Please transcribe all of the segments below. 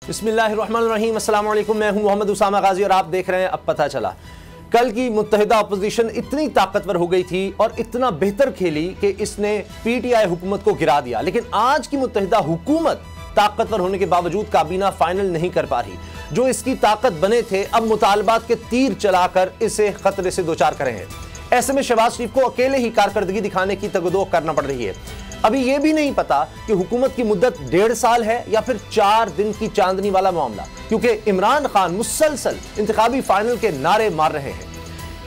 बिस्मिल्लाहिर्रहमानिर्रहीम, अस्सलाम वालेकुम। मैं हूं मोहम्मद उसामा गाजी और आप देख रहे हैं अब पता चला। कल की मुत्तहिदा अपोजिशन इतनी ताकतवर हो गई थी और इतना बेहतर खेली कि इसने पीटीआई हुकूमत को गिरा दिया, लेकिन आज की मुत्तहिदा हुकूमत ताकतवर होने के बावजूद काबीना फाइनल नहीं कर पा रही। जो इसकी ताकत बने थे अब मुतालबात के तीर चलाकर इसे खतरे से दो चार करे हैं। ऐसे में शहबाज शरीफ को अकेले ही कारकर्दगी दिखाने की तगदो करना पड़ रही है। अभी यह भी नहीं पता कि हुकूमत की मुद्दत 1.5 साल है या फिर 4 दिन की चांदनी वाला मामला, क्योंकि इमरान खान मुसलसल इंतखाबी फाइनल के नारे मार रहे हैं।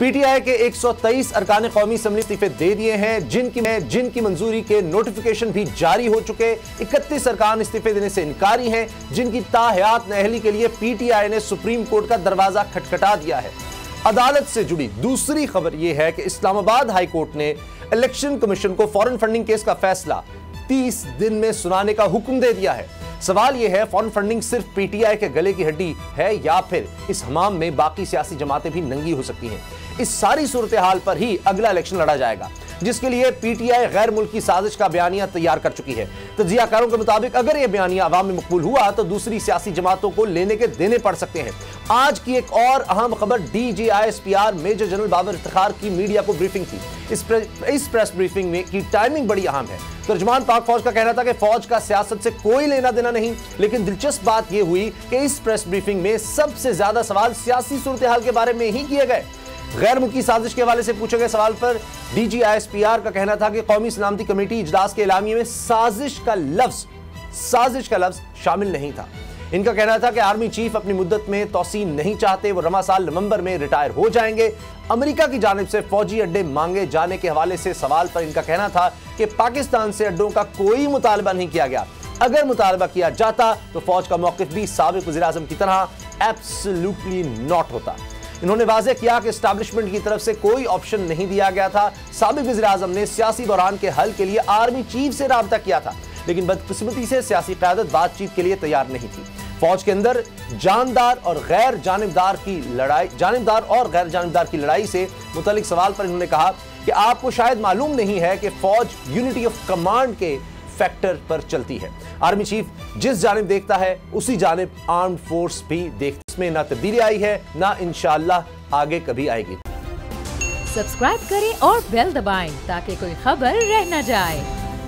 पीटीआई के 123 अरकान कौमी असम्बली इस्तीफे दे दिए हैं, जिनकी मंजूरी के नोटिफिकेशन भी जारी हो चुके। 31 अरकान इस्तीफे देने से इनकारी हैं, जिनकी ताहयात नअहली के लिए पीटीआई ने सुप्रीम कोर्ट का दरवाजा खटखटा दिया है। अदालत से जुड़ी दूसरी खबर यह है कि इस्लामाबाद हाई कोर्ट ने इलेक्शन कमीशन को फॉरेन फंडिंग केस का फैसला 30 दिन में सुनाने का हुक्म दे दिया है। सवाल यह है, फॉरेन फंडिंग सिर्फ पीटीआई के गले की हड्डी है या फिर इस हमाम में बाकी सियासी जमातें भी नंगी हो सकती हैं। इस सारी सूरत हाल पर ही अगला इलेक्शन लड़ा जाएगा, जिसके लिए पीटीआई गैर मुल्की साजिश का बयानिया तैयार कर चुकी है। तज्जियाकारों के मुताबिक अगर यह बयानिया अवाम में मकबूल हुआ तो दूसरी सियासी जमातों को लेने के देने पड़ सकते हैं। आज की एक और अहम खबर, DGISPR major general Babar Iftikhar की मीडिया को ब्रीफिंग थी। इस प्रेस ब्रीफिंग में की टाइमिंग बड़ी अहम है। तर्जुमान पाक फौज का कहना था कि फौज का सियासत से कोई लेना देना नहीं, लेकिन दिलचस्प बात यह हुई कि इस प्रेस ब्रीफिंग में सबसे ज्यादा सवाल सियासी सूरत हाल के बारे में ही किए गए। गैर मुल्की साजिश के हवाले से पूछे गए सवाल पर DGISPR का कहना था कि कौमी सलामती कमेटी इजलास के एलामिये में साजिश का लफ्ज शामिल नहीं था। इनका कहना था कि आर्मी चीफ अपनी मुद्दत में तौसीन नहीं चाहते, वो रमा साल नवंबर में रिटायर हो जाएंगे। अमेरिका की जानिब से फौजी अड्डे मांगे जाने के हवाले से सवाल पर इनका कहना था कि पाकिस्तान से अड्डों का कोई मुतालबा नहीं किया गया। अगर मुतालबा किया जाता तो फौज का मौकिफ भी साबिक वज़ीर आज़म की तरह एब्सोल्युटली नॉट होता। इन्होंने वाज़ेह किया कि एस्टैब्लिशमेंट की तरफ से कोई ऑप्शन नहीं दिया गया था। साबिक वज़ीर आज़म ने सियासी बहरान के हल के लिए आर्मी चीफ से राब्ता किया था, लेकिन बदकिस्मती से सियासी क़यादत बातचीत के लिए तैयार नहीं थी। फौज के अंदर जानदार और गैर जानिबदार की लड़ाई से मुतल्लिक सवाल पर इन्होंने कहा कि आपको शायद मालूम नहीं है कि फौज यूनिटी ऑफ कमांड के फैक्टर पर चलती है। आर्मी चीफ जिस जानिब देखता है उसी जानिब आर्म्ड फोर्स भी देखती है। इसमें ना तब्दीली आई है, ना इंशाअल्लाह आगे कभी आएगी। सब्सक्राइब करें और बेल दबाएं ताकि कोई खबर रह न जाए।